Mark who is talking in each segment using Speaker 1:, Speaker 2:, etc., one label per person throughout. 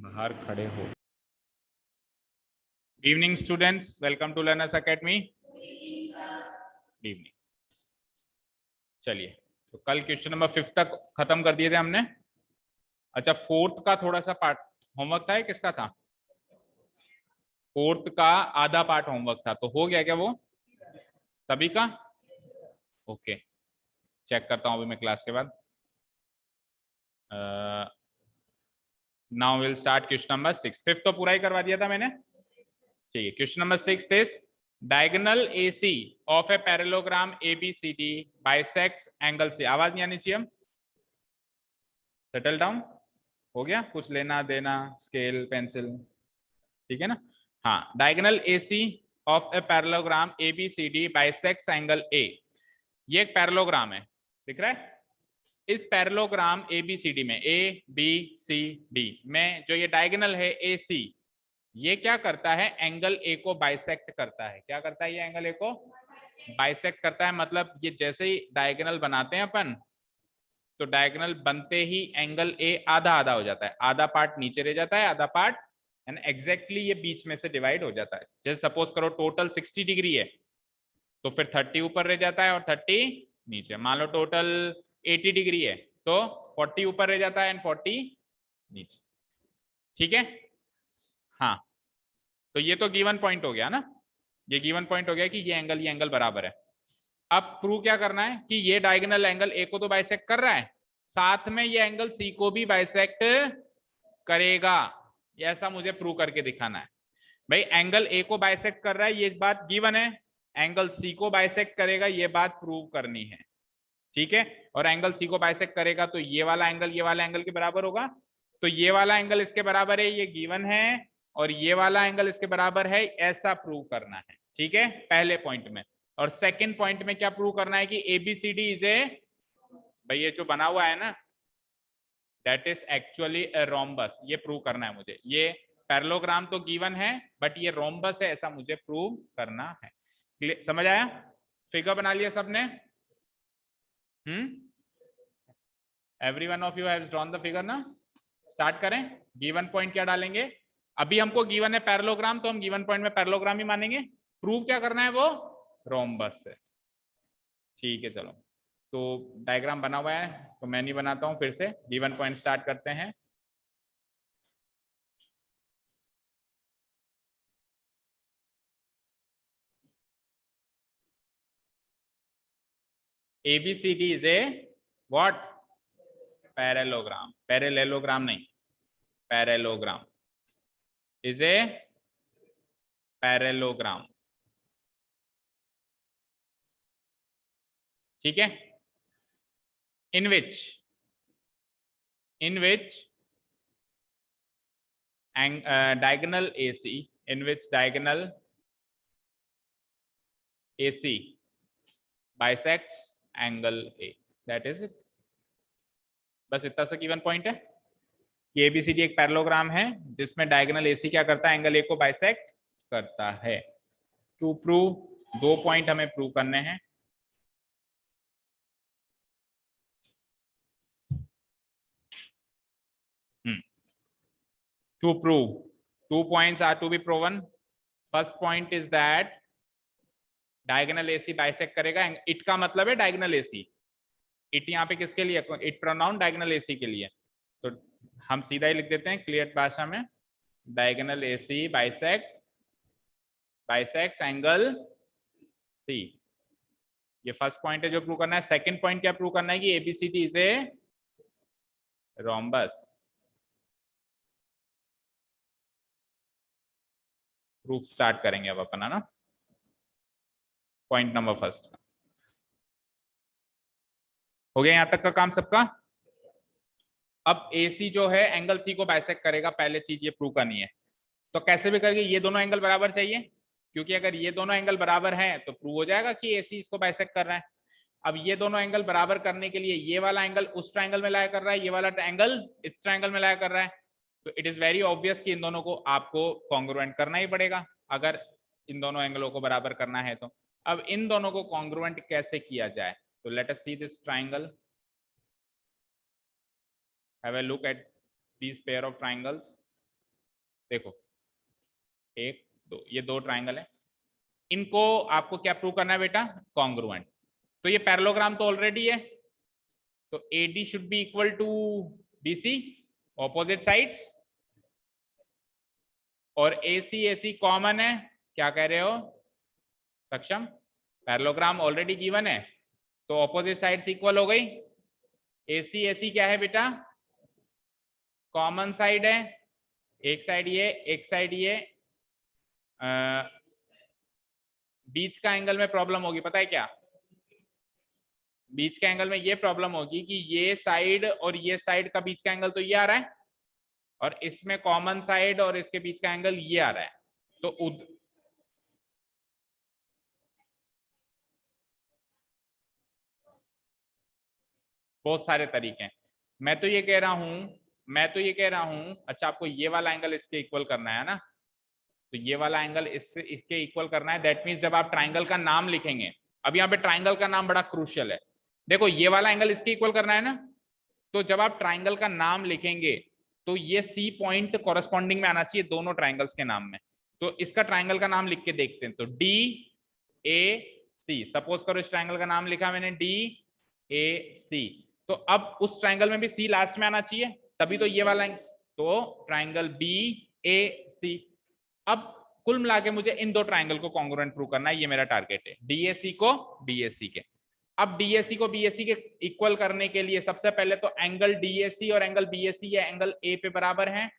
Speaker 1: बाहर खड़े हो। Evening students, welcome to learners academy. Evening. चलिए, तो कल क्वेश्चन नंबर 5 तक खत्म कर दिए थे हमने। अच्छा, 4th का थोड़ा सा पार्ट होमवर्क था, किसका था? 4th का आधा पार्ट होमवर्क था, तो हो गया क्या वो सभी का? ओके, चेक करता हूँ अभी मैं क्लास के बाद। Now will start question number 6। 5th तो पूरा ही करवा दिया था मैंने। ठीक है, question number 6 is diagonal AC of a parallelogram ABCD bisects angle C। आवाज नहीं आनी चाहिए। हम सेटल डाउन हो गया, कुछ लेना देना, स्केल पेंसिल, ठीक है ना? हाँ, diagonal AC of a parallelogram ABCD bisects angle A। ये एक पैरेललोग्राम है, दिख रहा है? इस पैरेललोग्राम ABCD में ABCD में जो ये डायगोनल है AC, ये क्या करता है? एंगल A को बाइसेक्ट करता है। क्या करता है? ये एंगल A को बाइसेक्ट करता है। मतलब ये जैसे ही डायगोनल बनाते हैं अपन, तो डायगोनल बनते ही एंगल A आधा आधा हो जाता है, आधा पार्ट नीचे रह जाता है, आधा पार्ट एंड एग्जैक्टली ये बीच में से डिवाइड हो जाता है। जैसे सपोज करो टोटल 60 डिग्री है, तो फिर 30 ऊपर रह जाता है और 30 नीचे। मान लो टोटल 80 डिग्री है, तो 40 ऊपर रह जाता है एंड 40 नीचे। ठीक है? हाँ, तो ये तो गिवन पॉइंट हो गया ना, ये गिवन पॉइंट हो गया कि ये एंगल बराबर है। अब प्रूव क्या करना है कि ये डायगोनल एंगल A को तो बाइसेक्ट कर रहा है, साथ में ये एंगल C को भी बाइसेक्ट करेगा। ऐसा मुझे प्रूव करके दिखाना है। भाई एंगल A को बाइसेक्ट कर रहा है, ये बात गिवन है। एंगल C को बाइसेक्ट करेगा, ये बात प्रूव करनी है। ठीक है? और एंगल C को बाइसेक्ट करेगा तो ये वाला एंगल के बराबर होगा। तो ये वाला एंगल इसके बराबर है, ये गिवन है, और ये वाला एंगल इसके बराबर है, ऐसा प्रूव करना है। ठीक है, पहले पॉइंट में। और सेकंड पॉइंट में क्या प्रूव करना है कि ABCD इज ए, भाई ये जो बना हुआ है ना, that is actually a rhombus. ये प्रूव करना है मुझे। ये पैरेललोग्राम तो गिवन है, बट ये रोम्बस है, ऐसा मुझे प्रूव करना है। समझ आया? फिगर बना लिया सबने? Every one of you have drawn the figure ना? स्टार्ट करें। गिवन पॉइंट क्या डालेंगे? अभी हमको गिवन है पैरेललोग्राम, तो हम गिवन पॉइंट में पैरेललोग्राम ही मानेंगे। प्रूव क्या करना है? वो रोम्बस है। ठीक है, चलो, तो डायग्राम बना हुआ है तो मैं नहीं बनाता हूं, फिर से गिवन पॉइंट स्टार्ट करते हैं। ABCD is A what? Parallelogram. Parallelogram नहीं, पैरेललोग्राम इज ए पैरेललोग्राम। ठीक है? in which diagonal AC, in which diagonal AC bisects angle A, that is it। बस इतना सा गिवन पॉइंट है कि ABCD एक पैरेललोग्राम है जिसमें डायगोनल AC क्या करता है? एंगल A को बाइसेक्ट करता है। टू प्रूव, 2 पॉइंट हमें प्रूव करने हैं। To prove, 2 points are to be proven। First point is that diagonal AC bisect करेगा। इट का मतलब है डायगोनल AC। इट यहाँ पे किसके लिए? इट प्रोनाउन डायगोनल AC के लिए। तो हम सीधा ही लिख देते हैं क्लियर भाषा में, diagonal AC bisects angle C। ये फर्स्ट पॉइंट है जो प्रूव करना है। सेकंड पॉइंट क्या प्रूव करना है? कि ABCD is a rhombus. Proof start करेंगे अब अपन, है ना? पॉइंट नंबर फर्स्ट हो गया यहां तक का काम सबका। अब AC जो है एंगल C को बाइसेक्ट करेगा, पहले चीज ये प्रूव करनी है। तो कैसे भी करके ये दोनों एंगल बराबर चाहिए, क्योंकि अगर ये दोनों एंगल बराबर हैं तो प्रूव हो जाएगा कि AC इसको बाइसेक्ट कर रहा है। अब ये दोनों एंगल बराबर करने के लिए ये वाला एंगल उस ट्रायंगल में लाया कर रहा है, ये वाला एंगल इस ट्रायंगल में लाया कर रहा है, तो इट इज वेरी ऑब्वियस कि इन दोनों को आपको कॉन्ग्रुएंट करना ही पड़ेगा अगर इन दोनों एंगलों को बराबर करना है तो। अब इन दोनों को कॉन्ग्रुएंट कैसे किया जाए? तो let us see this triangle, have a look at these pair of triangles। देखो, एक दो, ये दो ट्राइंगल है, इनको आपको क्या प्रूव करना है बेटा? कॉन्ग्रुएंट। तो ये पैरेललोग्राम तो ऑलरेडी है, तो AD should be equal to BC, opposite sides, और AC कॉमन है। क्या कह रहे हो सक्षम? पैरेललोग्राम ऑलरेडी गिवन है, तो ऑपोजिट साइड्स इक्वल हो गई। AC क्या है बेटा? कॉमन साइड है, एक साइड ये, एक साइड ये। बीच का एंगल में प्रॉब्लम होगी, पता है क्या? बीच के एंगल में ये प्रॉब्लम होगी कि ये साइड और ये साइड का बीच का एंगल तो ये आ रहा है, और इसमें कॉमन साइड और इसके बीच का एंगल ये आ रहा है। तो बहुत सारे तरीके हैं। मैं तो ये कह रहा हूं, अच्छा आपको ये वाला एंगल इसके इक्वल करना है ना, तो ये वाला एंगल इसके इक्वल करना है। दैट मीन्स जब आप ट्राइंगल का नाम लिखेंगे, अब यहाँ पे ट्राइंगल का नाम बड़ा क्रूशियल है। देखो, ये वाला एंगल इसके इक्वल करना है ना, तो जब आप ट्राइंगल का नाम लिखेंगे तो ये C पॉइंट कॉरेस्पॉन्डिंग में आना चाहिए दोनों ट्राइंगल्स के नाम में। तो इसका ट्राइंगल का नाम लिख के देखते हैं। तो DAC, सपोज करो इस ट्राइंगल का नाम लिखा मैंने DAC, तो अब उस ट्राइंगल में भी C लास्ट में आना चाहिए, तभी तो ये वाला, तो ट्राइंगल BAC। अब कुल मिला के मुझे इन दो ट्राइंगल को कॉन्ग्रुएंट प्रूव करना है, ये मेरा टारगेट है, DAC को BAC के। अब DAC को BAC के इक्वल करने के लिए सबसे पहले तो एंगल DAC और एंगल BAC ये एंगल A पे बराबर हैं,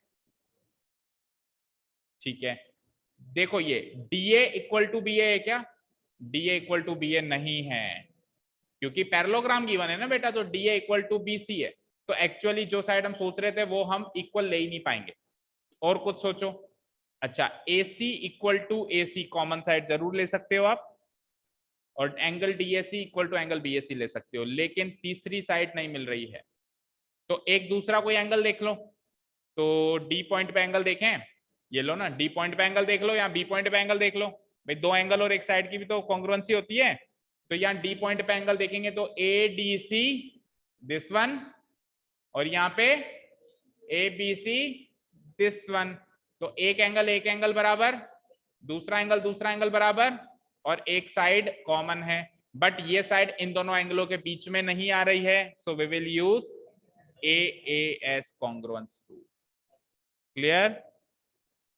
Speaker 1: ठीक है। देखो, ये DA इक्वल टू BA है क्या? DA इक्वल टू BA नहीं है, क्योंकि पैरेललोग्राम गिवन है ना बेटा, तो DA इक्वल टू BC है। तो एक्चुअली जो साइड हम सोच रहे थे वो हम इक्वल ले ही नहीं पाएंगे, और कुछ सोचो। अच्छा, AC equal to AC common side जरूर ले सकते हो आप, और angle DAC equal to angle BAC ले सकते हो, लेकिन तीसरी साइड नहीं मिल रही है। तो एक दूसरा कोई एंगल देख लो, तो D पॉइंट पे एंगल देखें, ये लो ना, D पॉइंट पे एंगल देख लो, या B पॉइंट पे एंगल देख लो। भाई दो एंगल और एक साइड की भी तो कॉन्ग्रुएंसी होती है। तो यहाँ D पॉइंट पे एंगल देखेंगे तो ADC दिस वन, और यहाँ पे ABC दिस वन। तो एक एंगल बराबर, दूसरा एंगल बराबर, और एक साइड कॉमन है, बट ये साइड इन दोनों एंगलों के बीच में नहीं आ रही है। So we will use AAS congruence rule. Clear?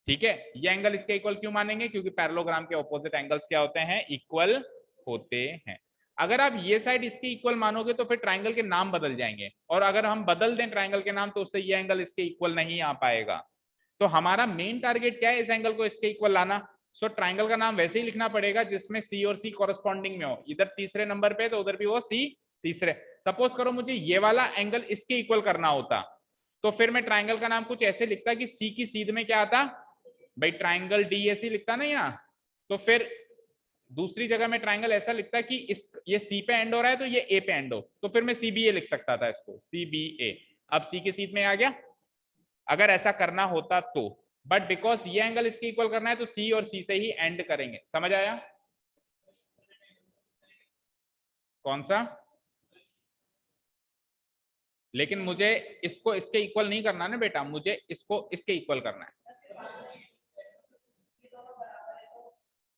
Speaker 1: ठीक है। ये एंगल इसके इक्वल क्यों मानेंगे? क्योंकि पैरेललोग्राम के ऑपोजिट एंगल्स क्या होते हैं? इक्वल होते हैं। अगर आप ये साइड इसके इक्वल मानोगे तो फिर ट्राइंगल के नाम बदल जाएंगे, और अगर हम बदल दें ट्राइंगल के नाम तो उससे ये एंगल इसके इक्वल नहीं आ पाएगा। तो हमारा मेन टारगेट क्या है? इस एंगल को इसके इक्वल लाना। सो ट्राइंगल का नाम वैसे ही लिखना पड़ेगा जिसमें C और C कॉरेस्पॉन्डिंग में हो, इधर तीसरे नंबर पे तो उधर भी वो C तीसरे। सपोज करो मुझे ये वाला एंगल इसके इक्वल करना होता, तो फिर मैं ट्राइंगल का नाम कुछ ऐसे लिखता कि C की सीध में क्या आता भाई, ट्राइंगल DAC लिखता ना यहाँ। तो फिर दूसरी जगह में ट्राइंगल ऐसा लिखता कि ये C पे एंड हो रहा है तो ये A पे एंड हो, तो फिर मैं CBA लिख सकता था इसको, CBA। अब C की सीध में आ गया, अगर ऐसा करना होता तो। बट बिकॉज ये एंगल इसके इक्वल करना है तो C और C से ही एंड करेंगे। समझ आया? कौन सा? लेकिन मुझे इसको इसके इक्वल नहीं करना ना बेटा, मुझे इसको इसके इक्वल करना है।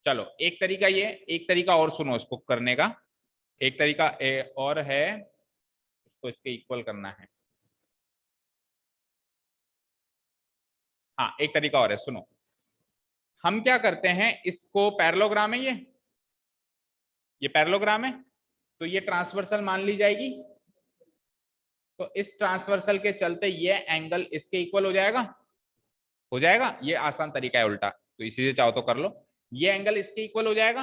Speaker 1: चलो, एक तरीका ये, एक तरीका और सुनो इसको करने का। एक तरीका और है, इसको इसके इक्वल करना है। हाँ, एक तरीका और है, सुनो। हम क्या करते हैं, इसको पैरेललोग्राम है ये पैरेललोग्राम है, तो ये ट्रांसवर्सल मान ली जाएगी। तो इस ट्रांसवर्सल के चलते ये एंगल इसके इक्वल हो जाएगा। ये आसान तरीका है उल्टा, तो इसी से चाहो तो कर लो। ये एंगल इसके इक्वल हो जाएगा।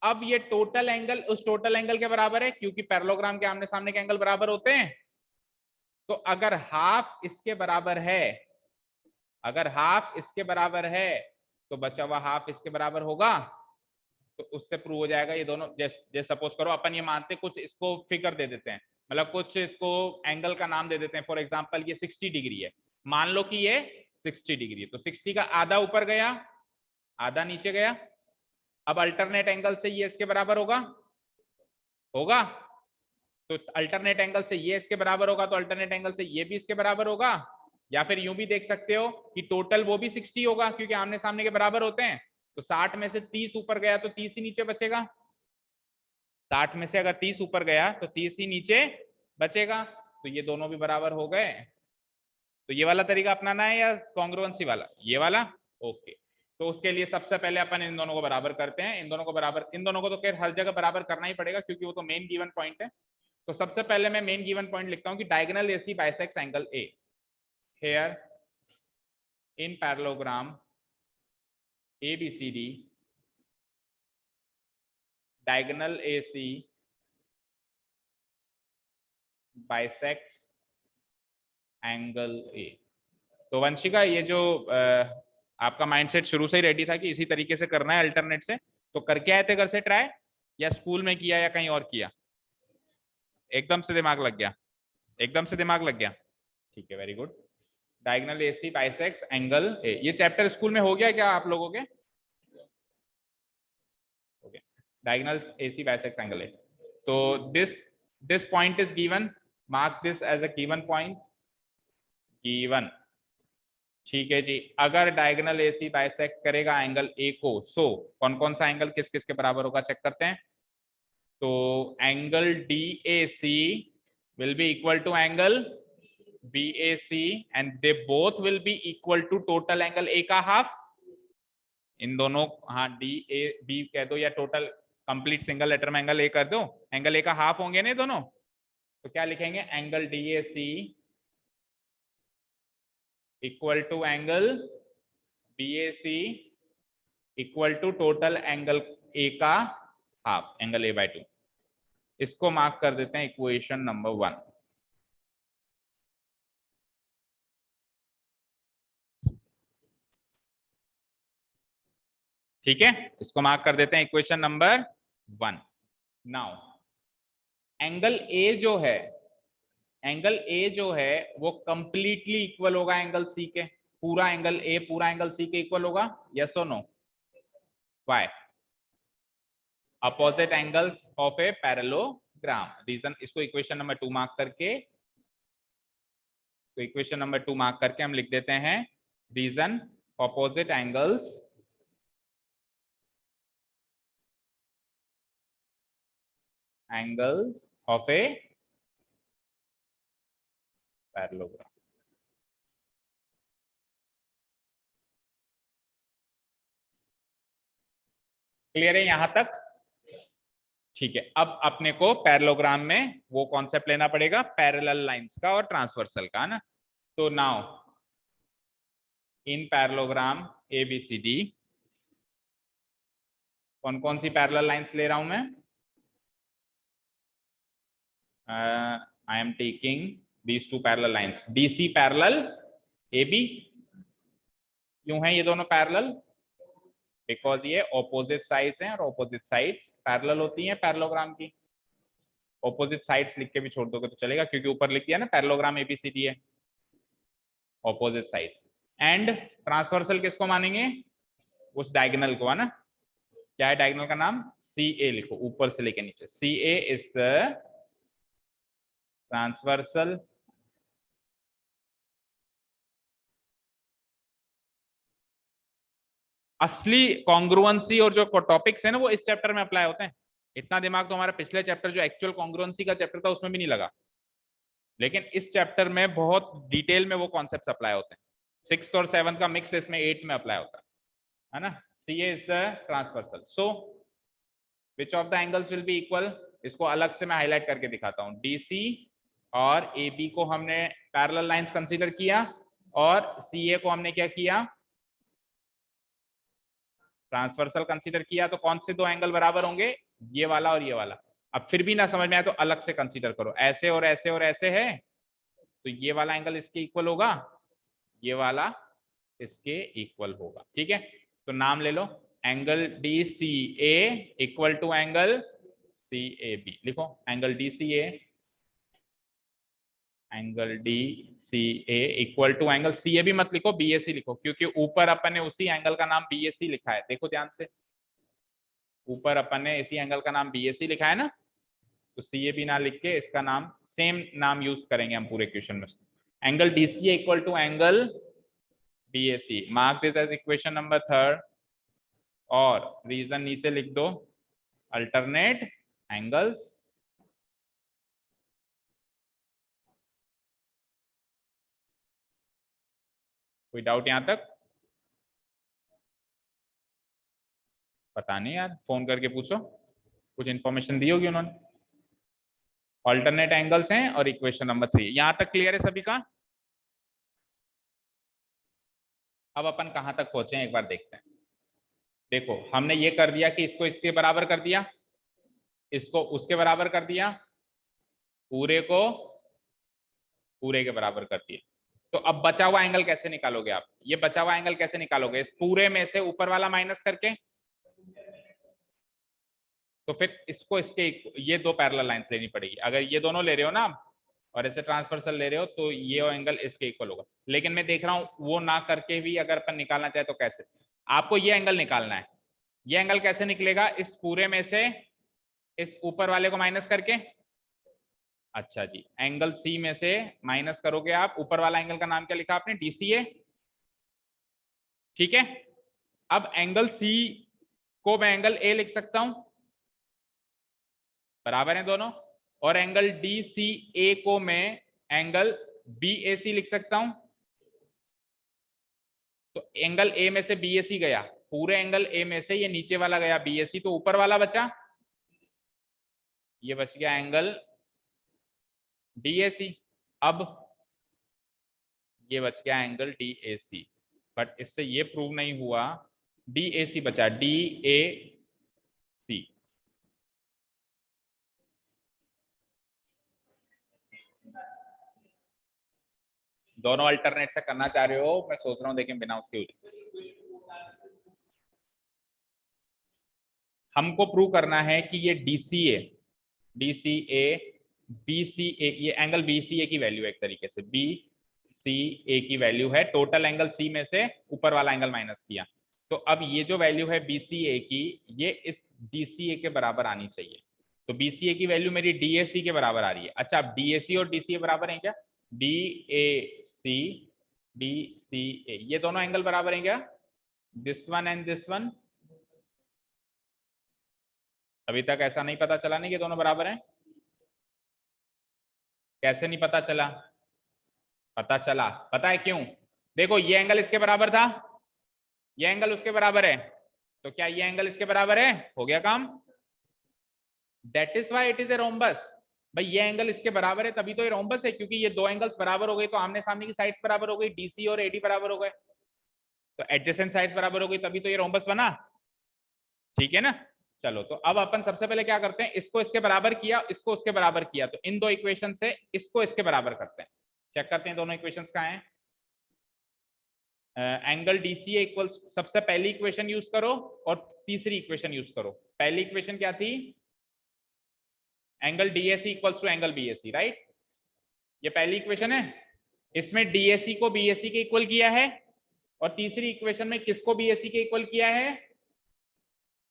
Speaker 1: अब ये टोटल एंगल उस टोटल एंगल के बराबर है, क्योंकि पैरेललोग्राम के आमने सामने के एंगल बराबर होते हैं। तो अगर हाफ इसके बराबर है, तो बचा हुआ हाफ इसके बराबर होगा, तो उससे प्रूव हो जाएगा ये दोनों। जैसे सपोज करो अपन ये मानते कुछ इसको फिगर दे देते हैं, मतलब कुछ इसको एंगल का नाम दे देते हैं। फॉर एग्जांपल ये 60 डिग्री है, मान लो कि ये 60 डिग्री है, तो 60 का आधा ऊपर गया, आधा नीचे गया। अब अल्टरनेट एंगल से ये इसके बराबर होगा, तो अल्टरनेट एंगल से ये इसके बराबर होगा, तो अल्टरनेट एंगल से ये भी इसके बराबर होगा। या फिर यूं भी देख सकते हो कि टोटल वो भी 60 होगा क्योंकि आमने सामने के बराबर होते हैं, तो 60 में से 30 ऊपर गया तो 30 ही नीचे बचेगा। 60 में से अगर 30 ऊपर गया तो 30 ही नीचे बचेगा, तो ये दोनों भी बराबर हो गए। तो ये वाला तरीका अपनाना है या कॉन्ग्रुएंसी वाला, ये वाला? ओके, तो उसके लिए सबसे पहले अपन इन दोनों को बराबर करते हैं। इन दोनों को बराबर, इन दोनों को तो खैर हर जगह बराबर करना ही पड़ेगा क्योंकि वो तो मेन गिवन पॉइंट है। तो सबसे पहले मैं मेन गिवन पॉइंट लिखता हूं कि diagonal AC bisects angle A. Here in parallelogram ABCD diagonal AC bisects angle A। तो वंशिका, ये जो आपका माइंडसेट शुरू से ही रेडी था कि इसी तरीके से करना है अल्टरनेट से, तो करके आए थे घर से ट्राई, या स्कूल में किया या कहीं और किया? एकदम से दिमाग लग गया? एकदम से दिमाग लग गया, ठीक है, very good. Diagonal AC bisects angle A, ये चैप्टर स्कूल में हो गया क्या आप लोगों के? diagonal AC bisects angle A. So this point is given. Mark this as a given point. Given. ठीक है जी। अगर डायगोनल AC बाइसेक्ट करेगा एंगल A को, सो कौन कौन सा एंगल किस किस के बराबर होगा चेक करते हैं। तो angle DAC will be equal to angle BAC and they both will be equal to total angle A का हाफ। इन दोनों, हाँ DAB कह दो या टोटल कंप्लीट सिंगल लेटर में एंगल ए कर दो, एंगल ए का हाफ होंगे ना दोनों, तो क्या लिखेंगे? Angle DAC equal to angle BAC equal to total angle A का हाफ, एंगल A/2। इसको मार्क कर देते हैं इक्वेशन नंबर 1। ठीक है, इसको मार्क कर देते हैं equation number 1। Now angle A जो है, एंगल ए जो है वो कंप्लीटली इक्वल होगा एंगल सी के। पूरा एंगल ए पूरा एंगल सी के इक्वल होगा, यस और no? Why? Opposite angles of a parallelogram. Reason, इसको इक्वेशन नंबर 2 मार्क करके, इसको इक्वेशन नंबर 2 मार्क करके हम लिख देते हैं reason opposite angles of a parallelogram. Clear है यहां तक? ठीक है, अब अपने को पैरेललोग्राम में वो कॉन्सेप्ट लेना पड़ेगा पैरेलल लाइंस का और ट्रांसवर्सल का, ना। तो नाउ इन पैरेललोग्राम ABCD कौन कौन सी पैरेलल लाइंस ले रहा हूं मैं? I am taking these two parallel lines, DC parallel AB। क्यों है ये दोनों पैरेलल? बिकॉज ये ऑपोजिट साइड्स हैं और ऑपोजिट साइड्स पैरेलल होती हैं पैरेललोग्राम की। ऑपोजिट साइड्स लिख के भी छोड़ दोगे तो चलेगा क्योंकि ऊपर लिख दिया ना पैरेललोग्राम ABCD है, ऑपोजिट साइड्स। एंड ट्रांसवर्सल किसको मानेंगे? उस डायगोनल को, है ना। क्या है डायगोनल का नाम? CA लिखो, ऊपर से लेके नीचे। CA इज द ट्रांसवर्सल असली कॉन्ग्रुएंसी और जो टॉपिक्स है ना वो इस चैप्टर में अप्लाई होते हैं। इतना दिमाग तो हमारा पिछले चैप्टर जो एक्चुअल कॉन्ग्रुएंसी का चैप्टर था उसमें भी नहीं लगा, लेकिन इस चैप्टर में बहुत डिटेल में वो कॉन्सेप्ट्स अप्लाई होते हैं। 6th और 7th का मिक्स इसमें 8th में अप्लाई होता है ना। CA is the transversal. So which of the angles will be equal, इसको अलग से मैं हाईलाइट करके दिखाता हूं। DC और AB को हमने पैरेलल लाइंस कंसीडर किया और CA को हमने क्या किया? ट्रांसवर्सल कंसीडर किया। तो कौन से दो एंगल बराबर होंगे? ये वाला और ये वाला। अब फिर भी ना समझ में आए तो अलग से कंसीडर करो, ऐसे और ऐसे और ऐसे है, तो ये वाला एंगल इसके इक्वल होगा, ये वाला इसके इक्वल होगा। ठीक है, तो नाम ले लो, angle DCA equal to angle CAB। लिखो angle DCA, angle DCA equal to angle CAB। मत लिखो BAC लिखो, क्योंकि ऊपर अपन ने उसी एंगल का नाम BAC लिखा है। देखो ध्यान से, ऊपर अपन ने इसी एंगल का नाम BAC लिखा है ना, तो CAB ना लिख के इसका नाम सेम नाम यूज करेंगे हम पूरे क्वेश्चन में। Angle DCA equal to angle BAC। Mark this as equation number 3 और रीजन नीचे लिख दो, अल्टरनेट एंगल्स। कोई डाउट यहां तक? पता नहीं यार, फोन करके पूछो, कुछ इन्फॉर्मेशन दी होगी उन्होंने। ऑल्टरनेट एंगल्स हैं और इक्वेशन नंबर 3, यहां तक क्लियर है सभी का? अब अपन कहां तक पहुंचे हैं एक बार देखते हैं। देखो हमने ये कर दिया कि इसको इसके बराबर कर दिया, इसको उसके बराबर कर दिया, पूरे को पूरे के बराबर कर दिया। तो अब बचा हुआ एंगल कैसे निकालोगे आप? ये बचा हुआ एंगल कैसे निकालोगे? इस पूरे में से ऊपर वाला माइनस करके। तो फिर इसको इसके ये दो पैरेलल लाइंस लेनी पड़ेगी। अगर ये दोनों ले रहे हो ना आप और ऐसे ट्रांसवर्सल ले रहे हो तो ये एंगल इसके इक्वल होगा। लेकिन मैं देख रहा हूं वो ना करके भी अगर अपन निकालना चाहे तो कैसे? आपको ये एंगल निकालना है। ये एंगल कैसे निकलेगा? इस पूरे में से इस ऊपर वाले को माइनस करके। अच्छा जी, एंगल सी में से माइनस करोगे आप। ऊपर वाला एंगल का नाम क्या लिखा आपने? DCA। ठीक है, अब एंगल सी को मैं एंगल ए लिख सकता हूं, बराबर है दोनों। और एंगल DCA को मैं एंगल BAC लिख सकता हूं। तो एंगल ए में से BAC गया, पूरे एंगल ए में से ये नीचे वाला गया BAC, तो ऊपर वाला बचा, ये बच गया एंगल DAC। अब ये बच गया एंगल DAC, बट इससे ये प्रूव नहीं हुआ। DAC बचा, DAC। दोनों अल्टरनेट से करना चाह रहे हो, मैं सोच रहा हूं देखें बिना उसके। हमको प्रूव करना है कि ये DCA BCA, ये एंगल BCA की वैल्यू है एक तरीके से, BCA की वैल्यू है टोटल एंगल C में से ऊपर वाला एंगल माइनस किया। तो अब ये जो वैल्यू है BCA की, ये इस DCA के बराबर आनी चाहिए। तो BCA की वैल्यू मेरी DAC के बराबर आ रही है। अच्छा, अब DAC और DCA बराबर है क्या? DAC DCA, ये दोनों एंगल बराबर हैं क्या? This one and this one. अभी तक ऐसा नहीं पता चला नहीं कि दोनों बराबर हैं? कैसे नहीं पता चला? पता चला, पता है क्यों? देखो ये एंगल इसके बराबर था, ये एंगल उसके बराबर है, तो क्या ये एंगल इसके बराबर है? हो गया काम। That is why it is a rhombus. भाई ये एंगल इसके बराबर है तभी तो ये रोम्बस है, क्योंकि ये दो एंगल्स बराबर हो गए तो आमने सामने की साइड्स बराबर हो गई, DC और AD बराबर हो गए, तो एडजेसेंट साइड्स बराबर हो गई, तभी तो ये रोम्बस बना। ठीक है ना? चलो, तो अब अपन सबसे पहले क्या करते हैं, इसको इसके बराबर किया, इसको उसके बराबर किया, तो इन दो इक्वेशन से इसको इसके बराबर करते हैं। चेक करते हैं दोनों इक्वेशंस कहाँ हैं। एंगल DCA इक्वल्स, सबसे पहली इक्वेशन यूज करो और तीसरी इक्वेशन यूज करो। पहली इक्वेशन क्या थी? Angle DAC equals to angle BAC, right? ये पहली इक्वेशन है, इसमें DAC को BAC के इक्वल किया है, और तीसरी इक्वेशन में किसको BAC के इक्वल किया है?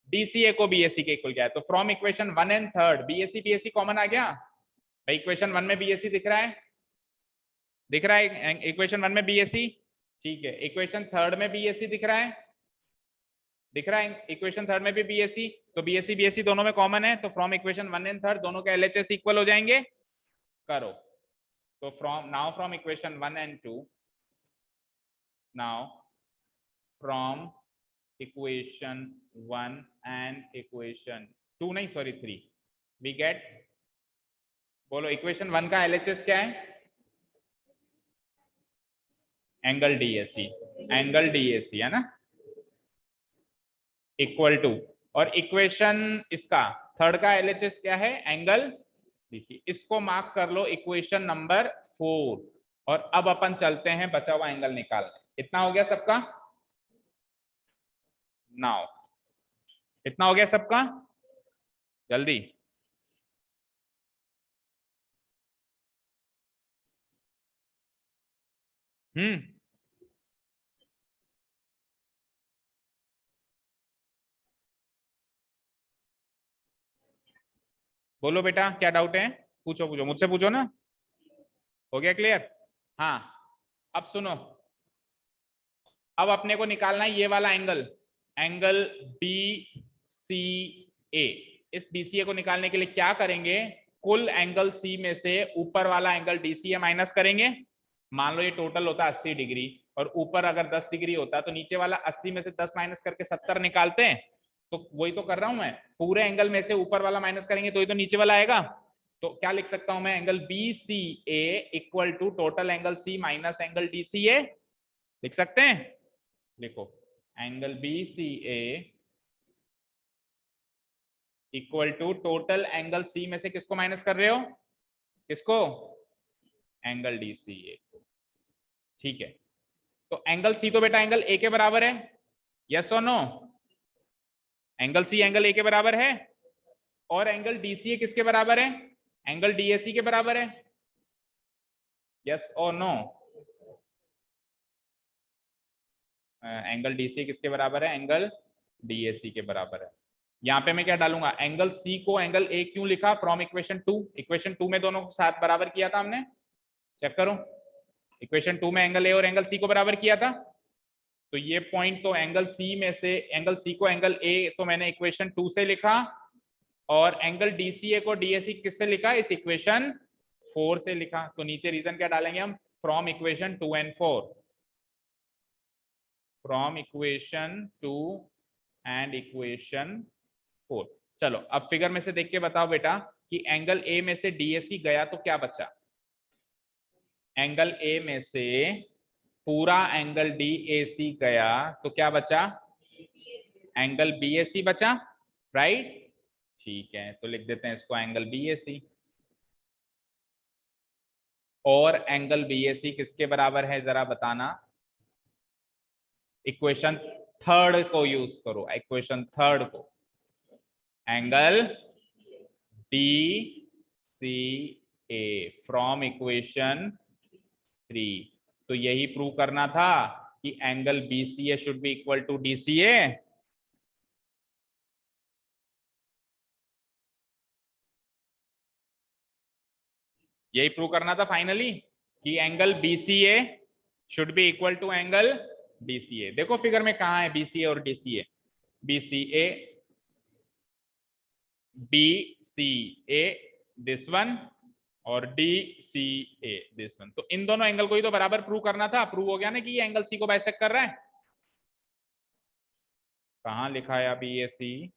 Speaker 1: DCA को BAC के इक्वल किया है। तो from equation 1 and 3 BAC common आ गया भाई। इक्वेशन 1 में BAC दिख रहा है, दिख रहा है इक्वेशन 1 में BAC। ठीक है, इक्वेशन 3 में BAC दिख रहा है, दिख रहा है इक्वेशन 3 में भी BAC। तो BAC दोनों में कॉमन है, तो फ्रॉम इक्वेशन 1 एंड 3 दोनों के LHS इक्वल हो जाएंगे। करो, तो from equation 1 and 2, now from equation 1 and equation 2, नहीं सॉरी 3, वी गेट, बोलो इक्वेशन 1 का LHS क्या है? एंगल DAC, एंगल DAC है ना, इक्वल टू, और इक्वेशन इसका 3 का LHS क्या है? Angle DC। इसको मार्क कर लो इक्वेशन नंबर 4। और अब अपन चलते हैं बचा हुआ एंगल निकालने। इतना हो गया सबका? नाउ इतना हो गया सबका? जल्दी। हम्म, बोलो बेटा क्या डाउट है? पूछो पूछो, मुझसे पूछो ना। हो गया क्लियर? हाँ अब सुनो, अब अपने को निकालना है ये वाला एंगल, एंगल बी सी ए। इस BCA को निकालने के लिए क्या करेंगे, कुल एंगल C में से ऊपर वाला एंगल DCA माइनस करेंगे। मान लो ये टोटल होता है 80 डिग्री और ऊपर अगर 10 डिग्री होता तो नीचे वाला 80 में से 10 माइनस करके 70 निकालते हैं। तो वही तो कर रहा हूं मैं, पूरे एंगल में से ऊपर वाला माइनस करेंगे तो ये तो नीचे वाला आएगा। तो क्या लिख सकता हूं मैं, angle BCA equal to total angle C minus angle DCA। लिख सकते हैं, लिखो angle BCA equal to total angle C में से किसको माइनस कर रहे हो, किसको, एंगल DCA को। ठीक है, तो एंगल C तो बेटा एंगल A के बराबर है, यस और no, angle C angle A के बराबर है। और एंगल DCA किसके बराबर है, एंगल DAC के बराबर है, यस और नो। एंगल DCA किसके बराबर है, एंगल DAC के बराबर है। यहाँ पे मैं क्या डालूंगा, एंगल C को एंगल A क्यों लिखा, फ्रॉम इक्वेशन 2, इक्वेशन 2 में दोनों को साथ बराबर किया था हमने, चेक करो, इक्वेशन 2 में एंगल A और एंगल C को बराबर किया था। तो ये पॉइंट तो एंगल C में से, एंगल C को एंगल A तो मैंने इक्वेशन 2 से लिखा, और एंगल DCA को DAC किससे लिखा, इस इक्वेशन 4 से लिखा। तो नीचे रीजन क्या डालेंगे हम, from equation 2 and 4, from equation 2 and equation 4। चलो अब फिगर में से देख के बताओ बेटा कि एंगल A में से DAC गया तो क्या बचा, एंगल A में से पूरा एंगल DAC गया तो क्या बचा, एंगल BAC बचा, राइट। ठीक है, तो लिख देते हैं इसको एंगल BAC। और एंगल BAC किसके बराबर है जरा बताना, इक्वेशन थर्ड को यूज करो, इक्वेशन थर्ड को, एंगल DCA फ्रॉम इक्वेशन 3। तो यही प्रूव करना था कि angle BCA should be equal to DCA। यही प्रूव करना था फाइनली कि angle BCA should be equal to angle DCA। देखो फिगर में कहा है BCA और DCA, BCA BCA this one और DCA दिस वन। तो इन दोनों एंगल को ही तो बराबर प्रूव करना था, प्रूव हो गया ना कि ये एंगल C को बाइसेक्ट कर रहा है। कहां लिखा है BAC,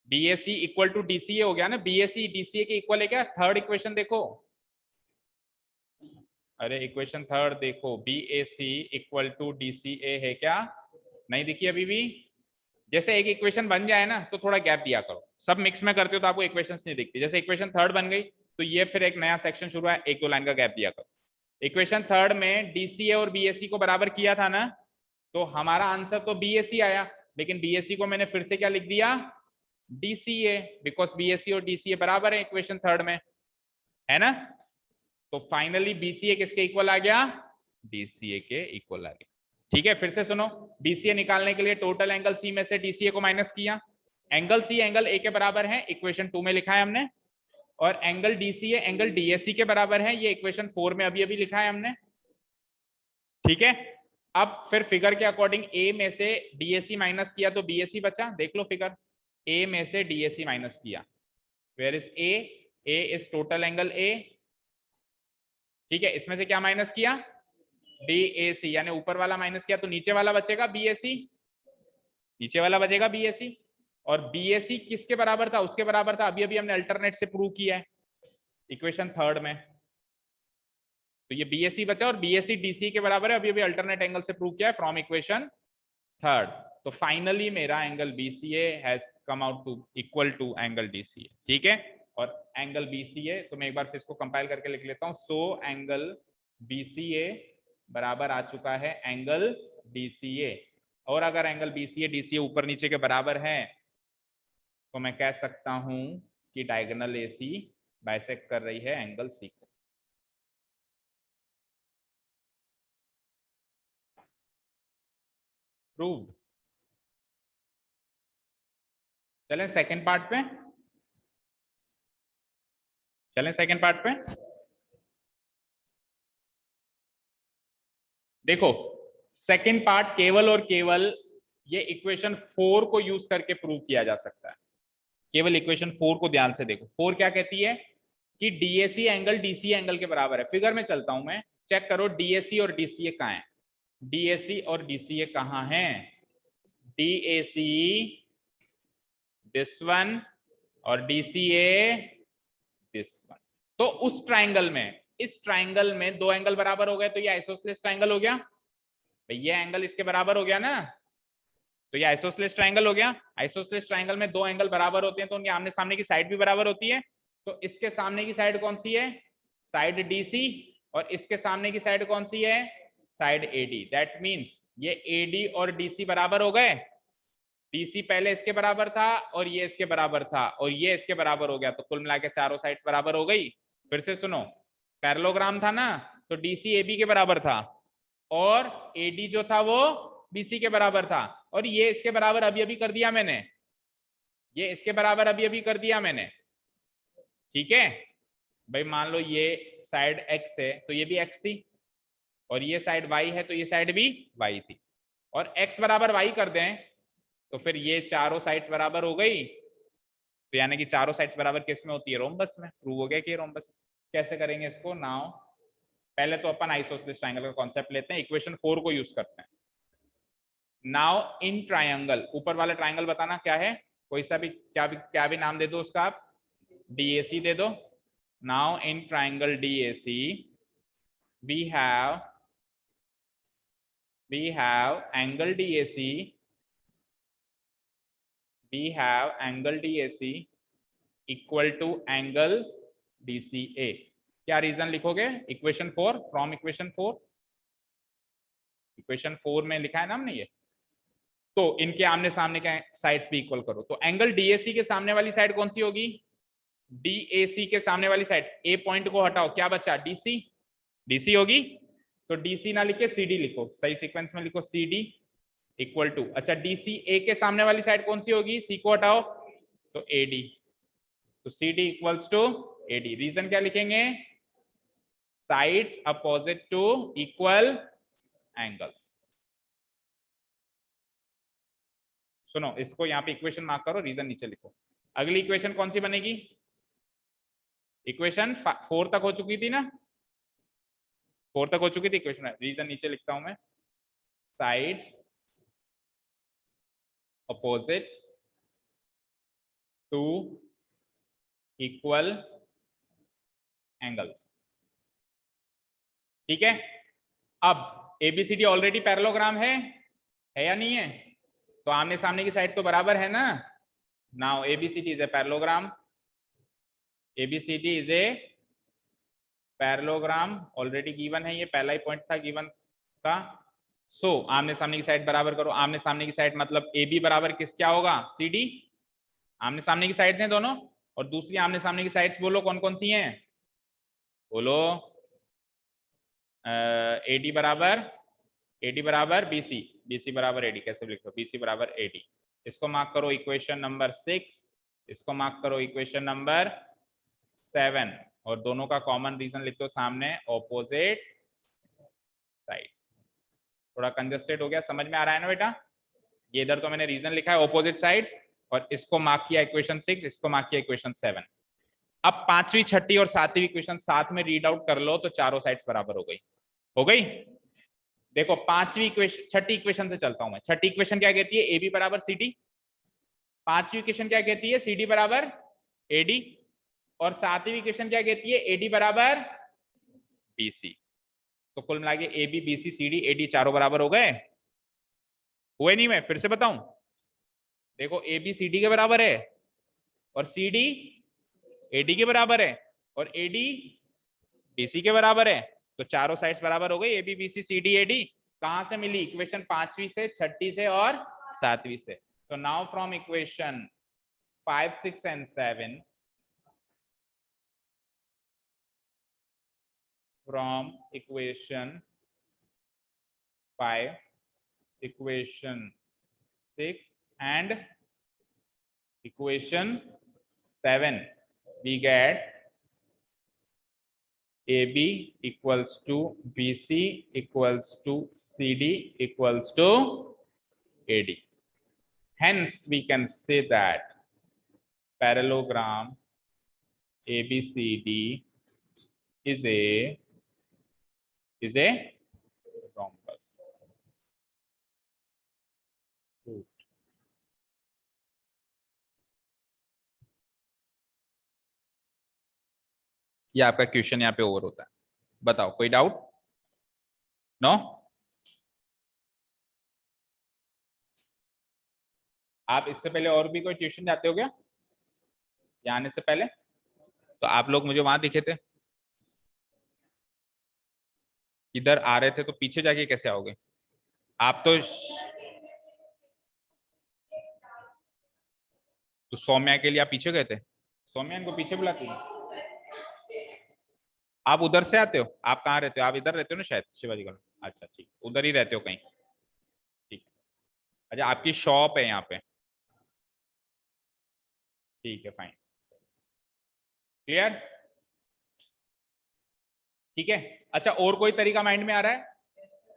Speaker 1: BAC equal to DCA हो गया ना, BAC DCA के इक्वल है क्या, थर्ड इक्वेशन देखो, अरे इक्वेशन थर्ड देखो, BAC इक्वल टू DCA है क्या, नहीं दिखी अभी भी। जैसे एक इक्वेशन बन जाए ना तो थोड़ा गैप दिया करो, सब मिक्स में करते हो तो आपको इक्वेशंस नहीं दिखती। जैसे इक्वेशन थर्ड बन गई तो ये फिर एक नया सेक्शन शुरू है, एक दो लाइन का गैप दिया करो। इक्वेशन थर्ड में DCA और BAC को बराबर किया था ना, तो हमारा आंसर तो BAC आया, लेकिन BAC को मैंने फिर से क्या लिख दिया, DCA, बिकॉज BAC और DCA बराबर है इक्वेशन थर्ड में, है ना। तो फाइनली BCA किसके इक्वल आ गया, DCA के इक्वल आ गया। ठीक है, फिर से सुनो, DCA निकालने के लिए टोटल एंगल C में से DCA को माइनस किया, एंगल C एंगल A के बराबर है, इक्वेशन 2 में लिखा है हमने, और एंगल DCA एंगल DAC के बराबर है, ये इक्वेशन 4 में अभी अभी लिखा है हमने। ठीक है, अब फिर फिगर के अकॉर्डिंग A में से DAC माइनस किया तो BAC बचा, देख लो फिगर, A में से DAC माइनस किया, where is A is total angle A। ठीक है, इसमें से क्या माइनस किया, DAC, यानी ऊपर वाला माइनस किया तो नीचे वाला बचेगा BAC, नीचे वाला बचेगा BAC। और BAC किसके बराबर था, उसके बराबर था, अभी अभी हमने अल्टरनेट से प्रूव किया है इक्वेशन थर्ड में। तो ये BAC बचा और BAC DC के बराबर है, अभी अभी अल्टरनेट एंगल से प्रूव किया है फ्रॉम इक्वेशन थर्ड। तो फाइनली मेरा angle BCA has come out to equal to angle DCA। ठीक है, और एंगल BCA तो मैं एक बार फिर इसको कंपाइल करके लिख लेता हूं, सो एंगल BCA बराबर आ चुका है एंगल DCA। और अगर एंगल BCA DCA ऊपर नीचे के बराबर है तो मैं कह सकता हूं कि डायगोनल AC बाइसेक्ट कर रही है एंगल C को। प्रूव्ड। चलें सेकंड पार्ट पे, चलें सेकंड पार्ट पे। देखो सेकंड पार्ट केवल और केवल ये इक्वेशन 4 को यूज करके प्रूव किया जा सकता है। केवल इक्वेशन 4 को ध्यान से देखो। 4 क्या कहती है कि डीएसी एंगल डीसीए एंगल के बराबर है। फिगर में चलता हूं मैं, चेक करो डीएसी और डीसीए कहाँ है। डीएसी और डीसीए कहाँ है? डीएसी दिस वन और डीसीए दिस वन। तो उस ट्राइंगल में, इस ट्राइंगल में दो एंगल बराबर हो गए तो ये आइसोसेलेस ट्राइंगल हो गया। ये एंगल इसके बराबर हो गया ना, तो ये आइसोसेलेस ट्राइंगल हो गया। आइसोसेलेस ट्राइंगल में दो एंगल बराबर होते हैं तो उनके आमने सामने की साइड भी बराबर होती है। तो इसके सामने की साइड कौन सी है? Side DC. और इसके सामने की साइड कौन सी है? Side AD. दैट मींस ये एडी और डीसी बराबर हो गए। डीसी पहले इसके बराबर था और ये इसके बराबर था और ये इसके बराबर हो गया, तो कुल मिला के चारों साइड्स बराबर हो गई। फिर से सुनो, पैरेललोग्राम था ना, तो डीसी एबी के बराबर था और एडी जो था वो बीसी के बराबर था। और ये इसके बराबर अभी अभी कर दिया मैंने, ये इसके बराबर अभी अभी कर दिया मैंने। ठीक है भाई, मान लो ये साइड एक्स है तो ये भी एक्स थी, और ये साइड वाई है तो ये साइड भी वाई थी, और एक्स बराबर वाई कर दें तो फिर ये चारों साइड्स बराबर हो गई। तो यानी कि चारों साइड्स बराबर किस में होती है? रोम्बस में। प्रूव हो गया कि रोम्बस। कैसे करेंगे इसको? नाउ पहले तो अपन आइसोसेलेस ट्रायंगल का कॉन्सेप्ट लेते हैं, इक्वेशन 4 को यूज करते हैं। नाउ इन ट्रायंगल, ऊपर वाला ट्रायंगल बताना क्या है, कोई सा भी क्या भी नाम दे दो उसका आप, डीएसी दे दो। Now in triangle DAC we have angle DAC, we have angle DAC equal to angle DCA। क्या रीजन लिखोगे? इक्वेशन 4 फ्रॉम इक्वेशन 4, इक्वेशन 4 में लिखा है ना हमने ये। तो इनके आमने सामने के साइड्स भी इक्वल करो। तो एंगल डीएसी के सामने वाली साइड कौन सी होगी? डीएसी के सामने वाली साइड, ए पॉइंट को हटाओ, क्या बचा? डीसी। डीसी होगी, तो डीसी ना लिखे सीडी लिखो, सही सीक्वेंस में लिखो, सीडी इक्वल टू, अच्छा डीसी ए के सामने वाली साइड कौन सी होगी? सी को हटाओ तो एडी, तो CD equals to AD. Reason क्या लिखेंगे? Sides opposite to equal angles. सुनो, इसको यहाँ पे इक्वेशन मार्क करो, रीजन नीचे लिखो। अगली इक्वेशन कौन सी बनेगी? इक्वेशन 4 तक हो चुकी थी ना, 4 तक हो चुकी थी इक्वेशन। रीजन नीचे लिखता हूं मैं, sides opposite to equal angles. ठीक है, अब एबीसीडी ऑलरेडी पैरेललोग्राम है या नहीं है? तो आमने सामने की साइड तो बराबर है ना। Now ABCD is a parallelogram, ABCD is a parallelogram, already given है, ये पहला ही पॉइंट था गिवन का। सो आमने सामने की साइड बराबर करो। आमने सामने की साइड मतलब ए बी बराबर किस क्या होगा? C D. आमने सामने की साइड्स हैं दोनों, और दूसरी आमने सामने की साइड्स बोलो कौन कौन सी हैं? बोलो एडी बराबर बीसी, बीसी बराबर एडी। कैसे लिखो? बीसी बराबर एडी। इसको मार्क करो इक्वेशन नंबर 6, इसको मार्क करो इक्वेशन नंबर 7, और दोनों का कॉमन रीजन लिख दो सामने, ऑपोजिट साइड्स। थोड़ा कंजस्टेड हो गया, समझ में आ रहा है ना बेटा? ये इधर तो मैंने रीजन लिखा है ऑपोजिट साइड्स, और इसको मार्क किया इक्वेशन 6, इसको मार्क किया इक्वेशन 7। अब पांचवी, छठी और सातवीं इक्वेशन साथ में रीड आउट कर लो तो चारों साइड्स बराबर हो गई। हो गई? देखो पांचवी इक्वेशन, छठी इक्वेशन से चलता हूं मैं। छठी इक्वेशन क्या कहती है? ए बी बराबर सी डी। पांचवी इक्वेशन क्या कहती है? सी डी बराबर ए डी। और सातवीं इक्वेशन क्या कहती है? ए डी बराबर बी सी। तो कुल मिला के A B B C C D A D चारों बराबर हो गए। हुए नहीं? मैं फिर से बताऊं, देखो ए बी सी डी के बराबर है, और सी डी ए डी के बराबर है, और ए डी बी सी के बराबर है। तो चारों साइड्स बराबर हो गई, A B B C C D A D. कहां से मिली? इक्वेशन पांचवी से, छठी से और सातवीं से। तो now from equation 5, 6 and 7, from equation 5, equation 6 and equation 7, we get AB equals to BC equals to CD equals to AD. Hence we can say that parallelogram ABCD is a rhombus. ये आपका question यहाँ पे over होता है। बताओ कोई doubt? No? आप इससे पहले और भी कोई ट्यूशन जाते हो क्या यहाँ आने से पहले? तो आप लोग मुझे वहां दिखे थे, इधर आ रहे थे, तो पीछे जाके कैसे आओगे आप? तो सौम्या के लिए आप पीछे गए थे? सौम्या इनको पीछे बुलाती है। आप उधर से आते हो? आप कहाँ रहते हो? आप इधर रहते हो ना शायद, शिवाजी कॉलोनी। अच्छा ठीक, उधर ही रहते हो कहीं। ठीक, अच्छा आपकी शॉप है यहाँ पे? ठीक है, फाइन, क्लियर, ठीक है। अच्छा और कोई तरीका माइंड में आ रहा है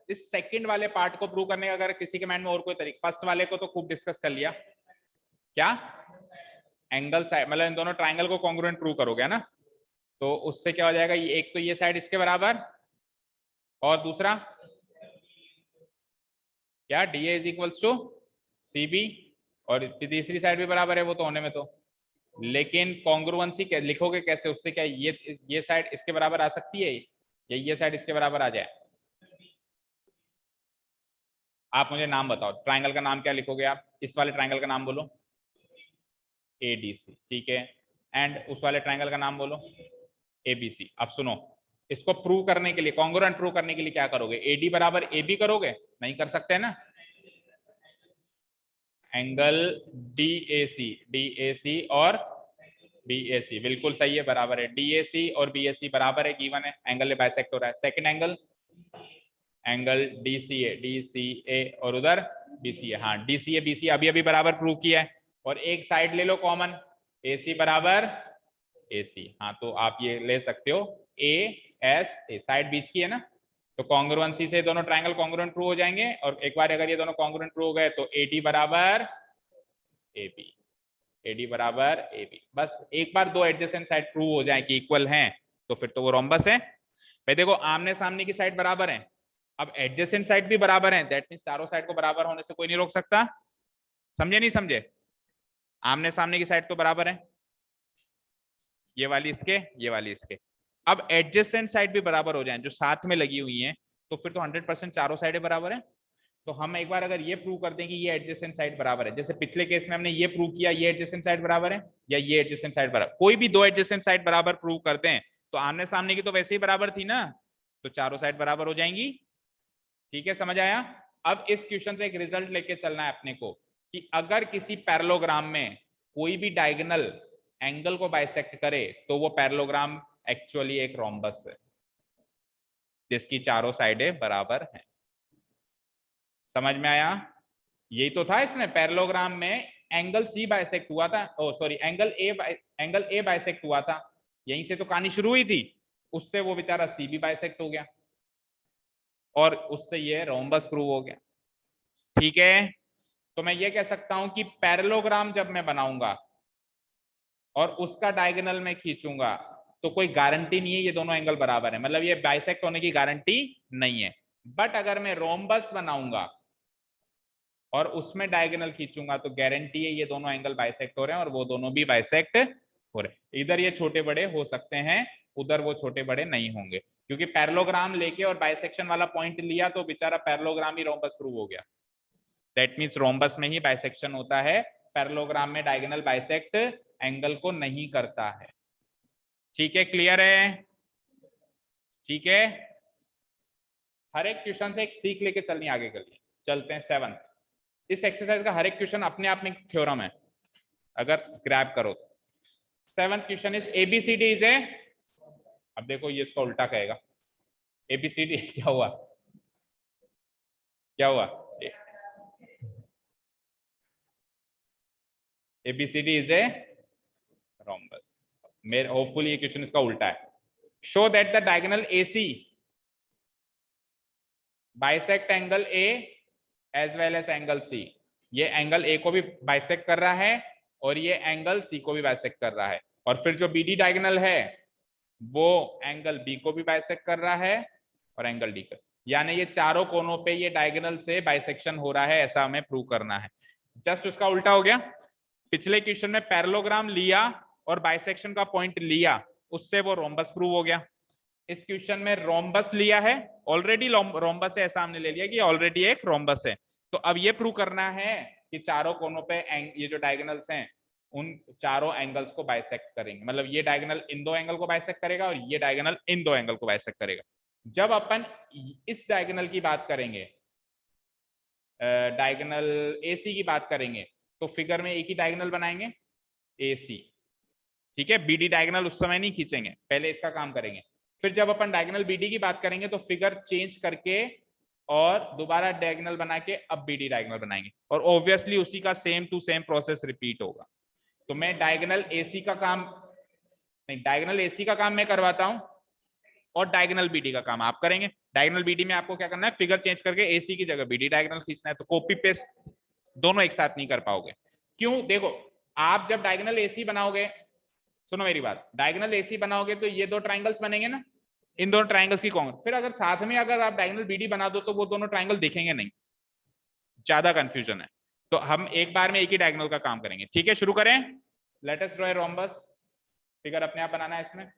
Speaker 1: इस सेकंड वाले पार्ट को प्रूव करने का? अगर किसी के माइंड में और कोई तरीका, फर्स्ट वाले को तो खूब डिस्कस कर लिया, क्या एंगल साइड मतलब इन दोनों ट्राइंगल को कॉन्ग्रुएंट प्रूव करोगे ना, तो उससे क्या हो जाएगा, एक तो ये साइड इसके बराबर, और दूसरा क्या DA is equals to CB, और तीसरी साइड भी बराबर है, वो तो होने में तो, लेकिन कॉन्ग्रुएंसी क्या लिखोगे कैसे? उससे क्या ये साइड इसके बराबर आ सकती है या ये साइड इसके बराबर आ जाए? आप मुझे नाम बताओ, ट्राइंगल का नाम क्या लिखोगे आप? इस वाले ट्राइंगल का नाम बोलो, ADC, ठीक है। एंड उस वाले ट्राइंगल का नाम बोलो, ABC। अब सुनो, इसको प्रूव करने के लिए, कॉन्ग्रुएंट प्रूव करने के लिए क्या करोगे? AD बराबर AB करोगे? नहीं कर सकते ना। एंगल DAC और BAC बिल्कुल सही है, बराबर है। DAC और BAC बराबर है, गिवन है, एंगल बाइसेक्ट हो रहा है। सेकंड एंगल, एंगल DCA और उधर BCA, हाँ DCA BCA अभी अभी बराबर प्रूव किया है। और एक साइड ले लो कॉमन, AC बराबर AC, हाँ तो आप ये ले सकते हो ASA, साइड बीच की है ना, तो कॉन्ग्रुएंसी से दोनों ट्राइंगल कॉन्ग्रुएंट प्रूव हो जाएंगे। और एक बार अगर ये दोनों कॉन्ग्रुएंट प्रूव हो गए तो AD बराबर AB, AD बराबर AB। बस एक बार दो एडजेसेंट साइड प्रूव हो जाए कि इक्वल हैं, तो फिर तो वो रोम्बस है। भाई देखो, आमने सामने की साइड बराबर है, अब एडजेसेंट साइड भी बराबर है, दैट मींस चारों साइड को बराबर होने से कोई नहीं रोक सकता। समझे नहीं समझे? आमने सामने की साइड तो बराबर है, ये वाली इसके, ये वाली इसके। अब एडजेसेंट साइड भी बराबर हो जाए जो साथ में लगी हुई है, तो फिर तो 100% चारों साइडें बराबर है। तो हम एक बार अगर ये प्रूव कर दें कि ये एडजेसेंट साइड बराबर है, जैसे पिछले केस में हमने ये प्रूव किया, ये एडजेसेंट साइड बराबर है या ये एडजेसेंट साइड बराबर, कोई भी दो एडजेसेंट साइड बराबर प्रूव करते हैं तो आमने सामने की तो वैसे ही बराबर थी ना, तो चारों साइड बराबर हो जाएंगी। ठीक है, समझ आया? अब इस क्वेश्चन से एक रिजल्ट लेके चलना है अपने को कि अगर किसी पैरेललोग्राम में कोई भी डायगोनल एंगल को बाइसेक्ट करे तो वो पैरेललोग्राम एक्चुअली एक रोम्बस है जिसकी चारों साइडें बराबर हैं। समझ में आया? यही तो था इसमें, पैरेललोग्राम में एंगल C बाइसेक्ट हुआ था, ओ सॉरी एंगल A बाइसेक्ट हुआ था, यहीं से तो कहानी शुरू हुई थी, उससे वो बेचारा C भी बाइसेक्ट हो गया और उससे ये रोम्बस प्रूव हो गया। ठीक है, तो मैं ये कह सकता हूं कि पैरेललोग्राम जब मैं बनाऊंगा और उसका डायगोनल में खींचूंगा तो कोई गारंटी नहीं है ये दोनों एंगल बराबर है, मतलब ये बाइसेक्ट होने की गारंटी नहीं है। बट अगर मैं रोम्बस बनाऊंगा और उसमें डायगोनल खींचूंगा तो गारंटी है ये दोनों एंगल बाइसेक्ट हो रहे हैं और वो दोनों भी बाइसेक्ट हो रहे हैं। इधर ये छोटे बड़े हो सकते हैं, उधर वो छोटे बड़े नहीं होंगे, क्योंकि पैरेललोग्राम लेके और बाइसेक्शन वाला पॉइंट लिया तो बेचारा पैरेललोग्राम ही रोम्बस प्रूव हो गया। दैट मीन्स रोम्बस में ही बाइसेक्शन होता है, पैरेललोग्राम में डायगोनल बाइसेक्ट एंगल को नहीं करता है। ठीक है, क्लियर है? ठीक है, हर एक क्वेश्चन से एक सीख लेके चलनी आगे के लिए। चलते हैं 7th। इस एक्सरसाइज का हर एक क्वेश्चन अपने आप में थ्योरम है अगर ग्रैब करो। 7th question is ABCD is ए, अब देखो ये इसका उल्टा कहेगा, ABCD क्या हुआ, क्या हुआ? ABCD is a rhombus. मेरे होपफुली ये क्वेश्चन इसका उल्टा है। Show that the diagonal AC bisect angle A as well as angle C। ये एंगल A को भी बाइसेक्ट कर रहा है और ये एंगल C को भी बाइसेक्ट कर रहा है, और फिर जो BD डायगोनल है वो एंगल B को भी बाइसेक्ट कर रहा है और एंगल D का, यानी ये चारों कोनों पे ये डायगोनल से बाइसेक्शन हो रहा है, ऐसा हमें प्रूव करना है। जस्ट उसका उल्टा हो गया। पिछले क्वेश्चन में पैरेललोग्राम लिया और बाइसेक्शन का पॉइंट लिया, उससे वो रोम्बस प्रूव हो गया। इस क्वेश्चन में रोम्बस लिया है, ऑलरेडी रोम्बस है, ऐसा हमने ले लिया कि ऑलरेडी एक रोम्बस है। तो अब ये प्रूव करना है कि चारों कोनों पे ये जो डायगोनल्स हैं उन चारों एंगल्स को बाइसेक्ट करेंगे, मतलब ये डायगोनल इन दो एंगल को बाइसेक्ट करेगा और ये डायगोनल इन दो एंगल को बाइसेक्ट करेगा। जब अपन इस डायगोनल की बात करेंगे, डायगोनल AC की बात करेंगे, तो फिगर में एक ही डायगोनल बनाएंगे AC, ठीक है। BD डायगोनल उस समय नहीं खींचेंगे, पहले इसका काम करेंगे। फिर जब अपन डायगोनल BD की बात करेंगे तो फिगर चेंज करके और दोबारा डायगोनल बना के अब BD डायगोनल बनाएंगे, और ऑब्वियसली उसी का same to same process repeat होगा। तो मैं डायगोनल AC का काम नहीं, डायगोनल AC का काम मैं करवाता हूं और डायगोनल BD का काम आप करेंगे। डायगोनल BD में आपको क्या करना है, फिगर चेंज करके AC की जगह BD डायगोनल खींचना है। तो कॉपी पेस्ट दोनों एक साथ नहीं कर पाओगे। क्यों? देखो, आप जब डायगोनल AC बनाओगे, सुनो मेरी बात, डायगोनल AC बनाओगे तो ये दो ट्राइंगल्स बनेंगे ना, इन दोनों ट्राइंगल्स की कॉमन। फिर अगर साथ में अगर आप डायगोनल BD बना दो तो वो दोनों ट्राइंगल दिखेंगे नहीं, ज्यादा कंफ्यूजन है। तो हम एक बार में एक ही डायगोनल का काम करेंगे, ठीक है। शुरू करें। Let us draw a rhombus. Figure अपने आप बनाना है इसमें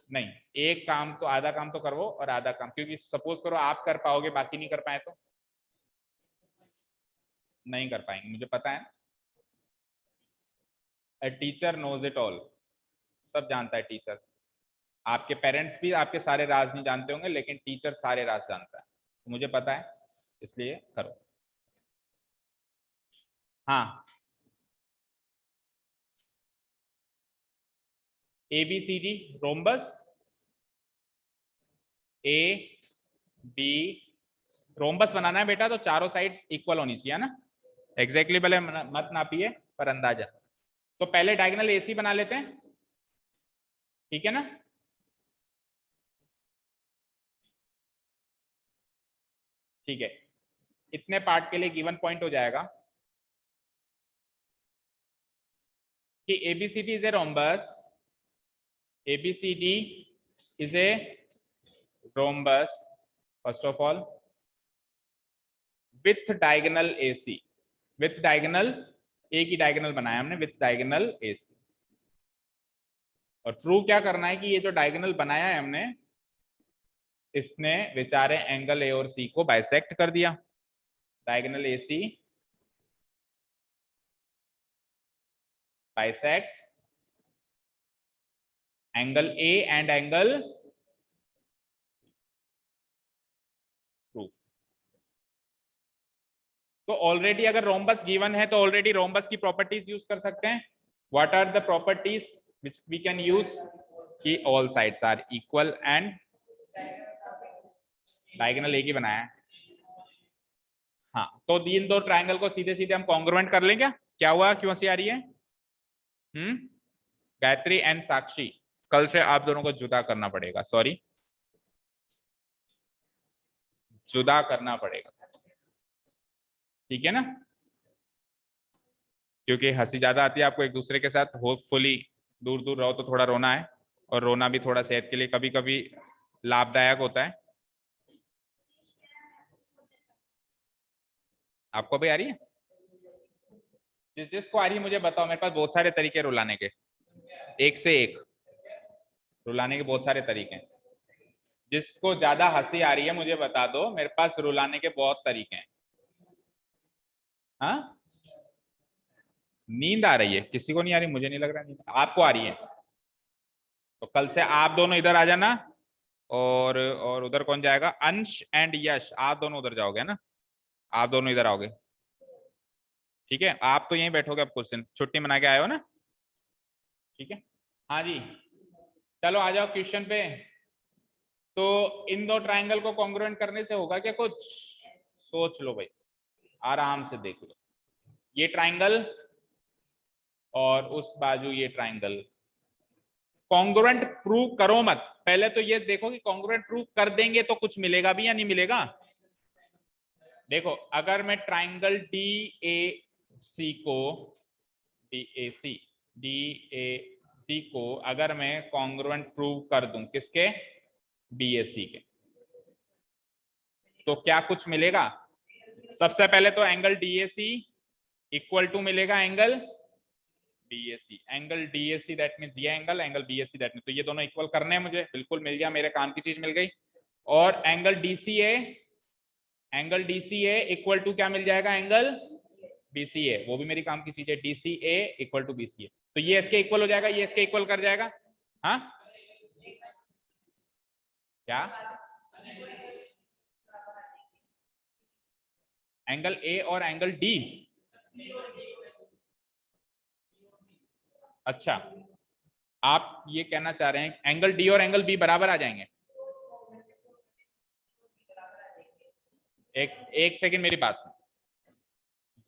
Speaker 1: नहीं, एक काम तो आधा काम तो करो और आधा काम, क्योंकि सपोज करो आप कर पाओगे बाकी नहीं कर पाए तो नहीं कर पाएंगे, मुझे पता है। A teacher knows it all, सब जानता है टीचर। आपके पेरेंट्स भी आपके सारे राज नहीं जानते होंगे, लेकिन टीचर सारे राज जानता है, तो मुझे पता है, इसलिए करो। हाँ, ABCD रोम्बस AB रोम्बस बनाना है बेटा, तो चारों साइड्स इक्वल होनी चाहिए ना, एग्जैक्टली भले मत नापिए पर अंदाजा। तो पहले डायगोनल AC बना लेते हैं, ठीक है ना। ठीक है, इतने पार्ट के लिए गिवन पॉइंट हो जाएगा कि ABCD is a rhombus, ABCD is a rhombus first of all with diagonal AC, with diagonal, एक ही डायगोनल बनाया हमने विथ डायगोनल AC। और प्रूव क्या करना है कि ये जो डायगोनल बनाया है हमने, इसने बेचारे एंगल A और C को बाइसेक्ट कर दिया। Diagonal AC bisects angle A and angle, तो ऑलरेडी अगर रोम्बस गिवन है तो ऑलरेडी रोम्बस की प्रॉपर्टीज यूज कर सकते हैं। What are the properties which we can use? कि all sides are equal and diagonal एक ही बनाया है। हाँ, तो इन दो ट्रायंगल को सीधे सीधे हम कॉन्ग्रुएंट कर लें क्या? क्या हुआ, क्यों सी आ रही है? गायत्री एंड साक्षी, कल से आप दोनों को जुदा करना पड़ेगा, सॉरी जुदा करना पड़ेगा, ठीक है ना, क्योंकि हंसी ज्यादा आती है आपको एक दूसरे के साथ। होपफुली दूर दूर रहो तो थोड़ा रोना है, और रोना भी थोड़ा सेहत के लिए कभी कभी लाभदायक होता है। आपको भी आ रही है? जिसको आ रही है मुझे बताओ, मेरे पास बहुत सारे तरीके रुलाने के, एक से एक रुलाने के बहुत सारे तरीके हैं। जिसको ज्यादा हंसी आ रही है मुझे बता दो, मेरे पास रुलाने के बहुत तरीके हैं। हाँ, नींद आ रही है? किसी को नहीं आ रही, मुझे नहीं लग रहा नींद आपको आ रही है। तो कल से आप दोनों इधर आ जाना, और उधर कौन जाएगा? अंश एंड यश, आप दोनों उधर जाओगे ना, आप दोनों इधर आओगे, ठीक है। आप तो यहीं बैठोगे, अब कुछ दिन छुट्टी मना के आए हो ना, ठीक है। हाँ जी, चलो आ जाओ क्वेश्चन पे। तो इन दो ट्रायंगल को कॉन्ग्रुएंट करने से होगा क्या कुछ? सोच लो भाई, आराम से देख लो। ये ट्रायंगल और उस बाजू ये ट्रायंगल, कॉन्ग्रुएंट प्रूव करो मत, पहले तो ये देखो कि कॉन्ग्रुएंट प्रूव कर देंगे तो कुछ मिलेगा भी या नहीं मिलेगा। देखो अगर मैं ट्राइंगल DAC को अगर मैं कॉन्ग्रुएंट प्रूव कर दूं किसके, BAC के, तो क्या कुछ मिलेगा। सबसे पहले तो एंगल DAC इक्वल टू मिलेगा angle BAC, angle DAC that means ये एंगल BAC दैट मींस, तो ये दोनों इक्वल करने हैं मुझे, बिल्कुल मिल गया, मेरे काम की चीज मिल गई। और एंगल DCA इक्वल टू क्या मिल जाएगा, एंगल BCA, वो भी मेरी काम की चीज है, DCA इक्वल टू BCA, तो ये इसके इक्वल हो जाएगा, ये इसके इक्वल कर जाएगा। हाँ क्या, एंगल A और एंगल D, अच्छा आप ये कहना चाह रहे हैं एंगल D और एंगल B बराबर आ जाएंगे। एक सेकंड मेरी बात सुन,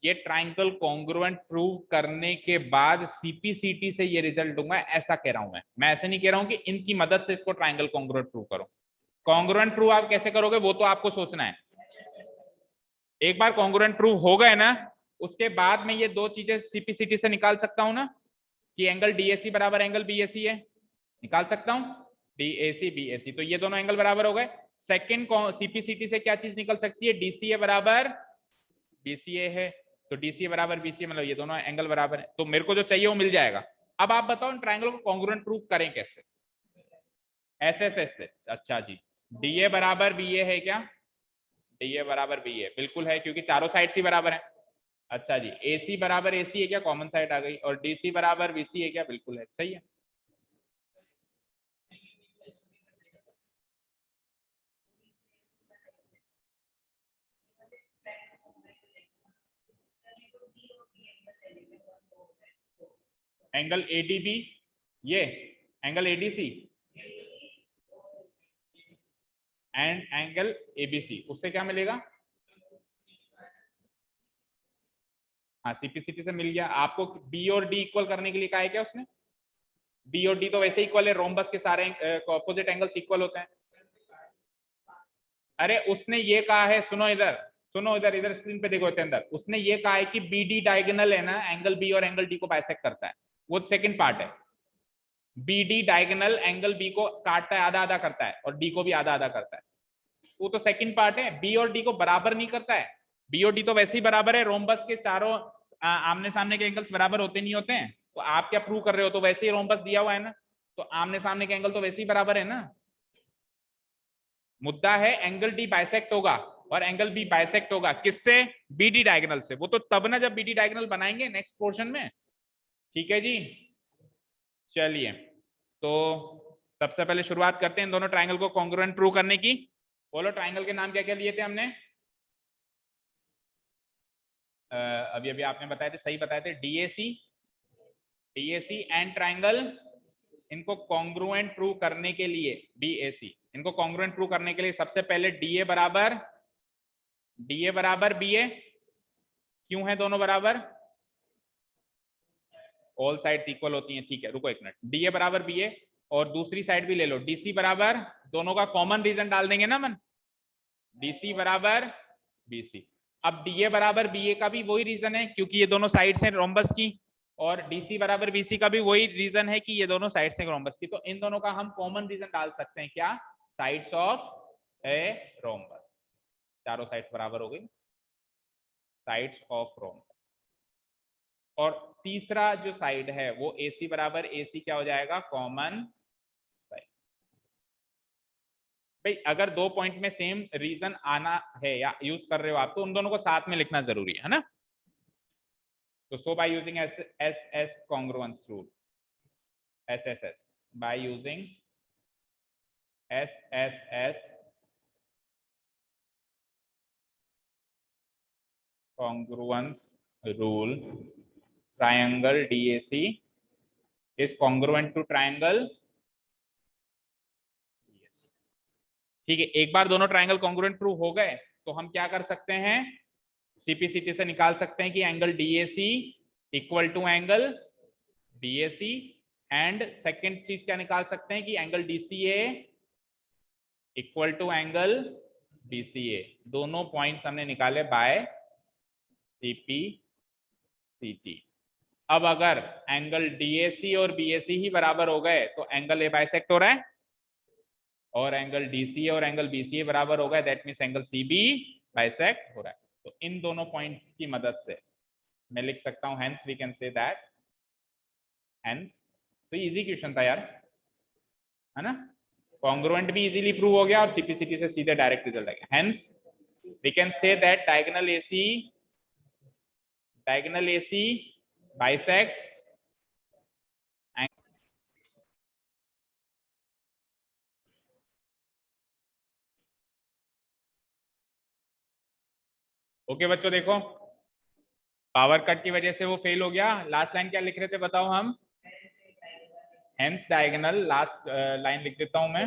Speaker 1: ये ट्राइंगल कॉन्ग्रुएंट प्रूव करने के बाद CPCT से ये रिजल्ट दूंगा, ऐसा कह रहा हूं मैं ऐसे नहीं कह रहा हूं कि इनकी मदद से इसको ट्राइंगल कॉन्ग्रुएंट प्रूव करो। कॉन्ग्रुएंट प्रूव आप कैसे करोगे वो तो आपको सोचना है। एक बार कॉन्ग्रुएंट प्रूव हो गए ना, उसके बाद में ये दो चीजें CPCT से निकाल सकता हूं ना, कि एंगल DAC बराबर एंगल BAC है, निकाल सकता हूं, DAC BAC, तो ये दोनों एंगल बराबर हो गए। सेकंड CPCT से क्या चीज निकल सकती है, DCA बराबर BCA है, तो DCA बराबर BCA मतलब ये दोनों एंगल बराबर है, तो मेरे को जो चाहिए वो मिल जाएगा। अब आप बताओ ट्रायंगल को कॉन्ग्रुएंट प्रूव करें कैसे, ऐसे। अच्छा जी, DA बराबर BA है क्या, DA बराबर BA बिल्कुल है, क्योंकि चारों साइड ही बराबर है। अच्छा जी, AC बराबर AC है क्या, कॉमन साइड आ गई, और DC बराबर BC है क्या, बिल्कुल है, सही है। एंगल ADB, ये angle ADC and angle ABC, उससे क्या मिलेगा, हाँ CPCT से मिल गया। आपको B और D इक्वल करने के लिए कहा है क्या उसने, B और D तो वैसे इक्वल है, रोम्बस के सारे ऑपोजिट एंगल्स इक्वल होते हैं। अरे उसने ये कहा है, सुनो इधर इधर स्क्रीन पे देखो इसके अंदर, उसने ये कहा है कि BD डायगोनल है ना, एंगल B और एंगल D को बाइसेक्ट करता है, वो सेकंड पार्ट है। BD डायगोनल एंगल B को काटता है, आधा आधा करता है, और D को भी आधा आधा करता है, वो तो सेकंड पार्ट है। B और D को बराबर नहीं करता है, B और D तो वैसे ही बराबर है, रोम्बस के चारों आमने सामने के एंगल्स बराबर होते नहीं होते हैं, तो आप क्या प्रूव कर रहे हो, तो वैसे ही रोम्बस दिया हुआ है ना, तो आमने सामने के एंगल तो वैसे ही बराबर है ना। मुद्दा है एंगल D बाइसेक्ट होगा, और एंगल B बाइसेक्ट होगा किससे, BD डायगोनल से, वो तो तब ना जब BD डायगोनल बनाएंगे नेक्स्ट पोर्शन में, ठीक है जी। चलिए, तो सबसे पहले शुरुआत करते हैं इन दोनों ट्राइंगल को कॉन्ग्रुएंट प्रूव करने की। बोलो ट्राइंगल के नाम क्या क्या लिए थे हमने, अभी अभी आपने बताए थे, सही बताए थे, DAC एंड ट्राइंगल, इनको कॉन्ग्रुएंट प्रूव करने के लिए BAC, इनको कॉन्ग्रुएंट प्रूव करने के लिए सबसे पहले DA बराबर BA, क्यों है दोनों बराबर, ऑल साइड्स इक्वल होती हैं, ठीक है, रुको एक मिनट, DA बराबर BA, और दूसरी साइड भी ले लो, DC बराबर, दोनों का कॉमन रीजन डाल देंगे ना मन, DC बराबर BC। अब DA बराबर BA का भी वही रीजन है, क्योंकि ये दोनों साइड्स हैं रोम्बस की, और DC बराबर BC का भी वही रीजन है कि ये दोनों साइड्स हैं रोम्बस की, तो इन दोनों का हम कॉमन रीजन डाल सकते हैं, क्या, साइड्स ऑफ ए रोम्बस, चारों साइड्स बराबर हो गई, साइड्स ऑफ रोम्बस। और तीसरा जो साइड है वो AC बराबर AC क्या हो जाएगा, कॉमन साइड। भाई अगर दो पॉइंट में सेम रीजन आना है या यूज कर रहे हो आप, तो उन दोनों को साथ में लिखना जरूरी है ना। तो so by using SS congruence rule, SSS, by using SSS congruence rule, triangle DAC is congruent to triangle, ठीक है। एक बार दोनों ट्राइंगल कॉन्ग्रुएंट प्रूव हो गए तो हम क्या कर सकते हैं, CPCT से निकाल सकते हैं कि angle DAC equal to angle BAC and second चीज क्या निकाल सकते हैं कि angle DCA equal to angle BCA, दोनों पॉइंट्स हमने निकाले बाय CPCT। अब अगर एंगल DAC और BAC ही बराबर हो गए तो एंगल A बाइसेक्ट हो रहा है, और एंगल DCA और एंगल BCA बराबर हो गए, that means angle CB bisect हो रहा है। तो इन दोनों पॉइंट्स की मदद से मैं लिख सकता हूं hence we can say that, hence, तो इजी क्वेश्चन था यार, है ना। कॉन्ग्रुएंट भी इजीली प्रूव हो गया और CPCT से सीधे डायरेक्ट रिजल्ट आ गया। Hence we can say that diagonal AC bisects okay बच्चों, देखो पावर कट की वजह से वो फेल हो गया। लास्ट लाइन क्या लिख रहे थे बताओ हम, हेंस डायगोनल, लास्ट लाइन लिख देता हूं मैं,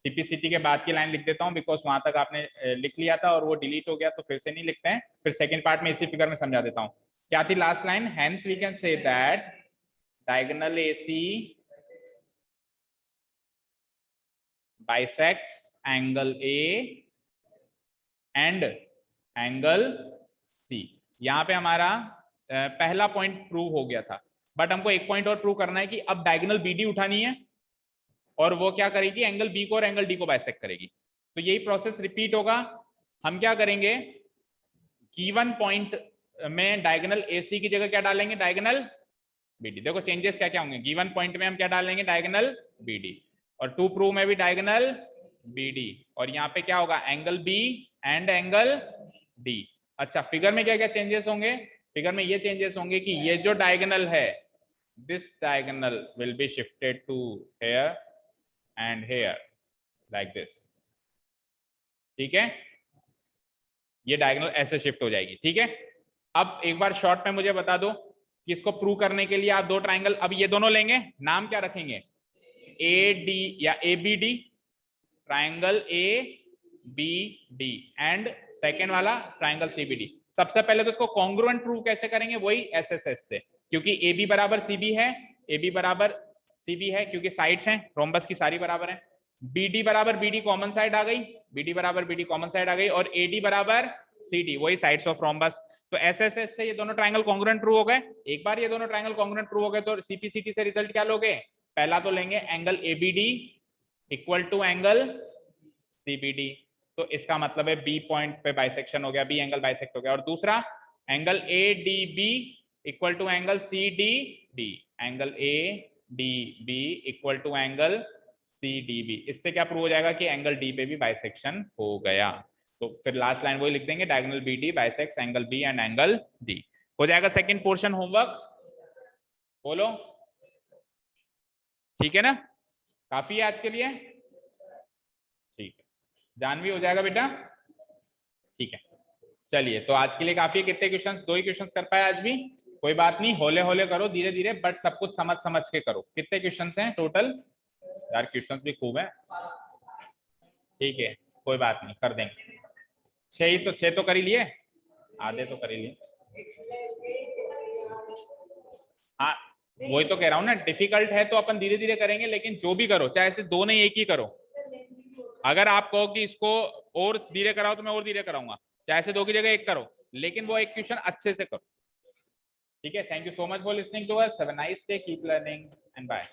Speaker 1: CPCT के बाद की लाइन लिख देता हूं बिकॉज वहां तक आपने लिख लिया था और वो डिलीट हो गया, तो फिर से नहीं लिखते हैं, फिर सेकंड पार्ट में इसी फिगर में समझा देता हूं। क्या थी last line, hence we can say that diagonal AC bisects angle A and angle C। यहाँ पे हमारा पहला पॉइंट प्रूव हो गया था, बट हमको एक पॉइंट और प्रूव करना है कि अब डायगोनल BD उठानी है और वो क्या करेगी, एंगल B को और एंगल D को बाइसेक्ट करेगी। तो यही प्रोसेस रिपीट होगा। हम क्या करेंगे, गिवन पॉइंट में डायगोनल AC की जगह क्या डालेंगे, डायगोनल BD। देखो चेंजेस क्या क्या होंगे, गिवन पॉइंट में हम क्या डालेंगे, डायगोनल BD, और टू प्रूव में भी डायगोनल BD, और यहाँ पे क्या होगा, angle B and angle D। अच्छा, फिगर में क्या क्या चेंजेस होंगे, फिगर में ये चेंजेस होंगे कि ये जो डायगोनल है, this diagonal will be shifted to here and here like this, ठीक है, ये डायगोनल ऐसे शिफ्ट हो जाएगी, ठीक है। अब एक बार शॉर्ट में मुझे बता दो कि इसको प्रूव करने के लिए आप दो ट्राइंगल, अब ये दोनों लेंगे, नाम क्या रखेंगे, AD या ABD, triangle ABD and second वाला ट्राइंगल CBD। सबसे पहले तो इसको कॉन्ग्रुएंट प्रूव कैसे करेंगे, वही SSS से, क्योंकि AB बराबर CB है, AB बराबर CB है क्योंकि साइड्स हैं रोम्बस की सारी बराबर है, BD बराबर BD कॉमन साइड आ गई, BD बराबर BD कॉमन साइड आ गई, और AD बराबर CD, वही साइड्स ऑफ रोम्बस। तो SSS से ये दोनों ट्राइंगल कॉन्ग्रुएंट प्रूव हो गए। एक बार ये दोनों ट्राइंगल कॉन्ग्रुएंट प्रूव हो गए तो CPCT से रिजल्ट क्या लोगे, पहला तो लेंगे angle ABD equal to angle CBD, तो इसका मतलब है B पॉइंट पे बाइसेक्शन हो गया, B एंगल बाइसेक्ट हो गया, और दूसरा angle ADB equal to angle CDD, angle ADB equal to angle CDB। इससे क्या प्रूव हो जाएगा कि एंगल D पे भी बाइसेक्शन हो गया। तो फिर लास्ट लाइन वही लिख देंगे, diagonal BD bisects angle B and angle D। हो जाएगा सेकंड पोर्शन होमवर्क, बोलो ठीक है ना, काफी है आज के लिए, ठीक है, जानवी हो जाएगा बेटा, ठीक है। चलिए तो आज के लिए काफी है, कितने क्वेश्चंस, दो ही क्वेश्चंस कर पाए आज भी, कोई बात नहीं, होले होले करो, धीरे धीरे, बट सब कुछ समझ समझ के करो। कितने क्वेश्चंस हैं टोटल, यार क्वेश्चंस भी खूब है, ठीक है, कोई बात नहीं, कर देंगे। छह तो कर ही लिए, आधे तो कर ही लिए, हाँ वही तो कह रहा हूँ ना, डिफिकल्ट है तो अपन धीरे धीरे करेंगे, लेकिन जो भी करो चाहे ऐसे दो नहीं एक ही करो। अगर आप कहो कि इसको और धीरे कराओ तो मैं और धीरे कराऊंगा, चाहे से दो की जगह एक करो, लेकिन वो एक क्वेश्चन अच्छे से करो, ठीक है। Thank you so much for listening to us, have a nice day, keep learning and bye.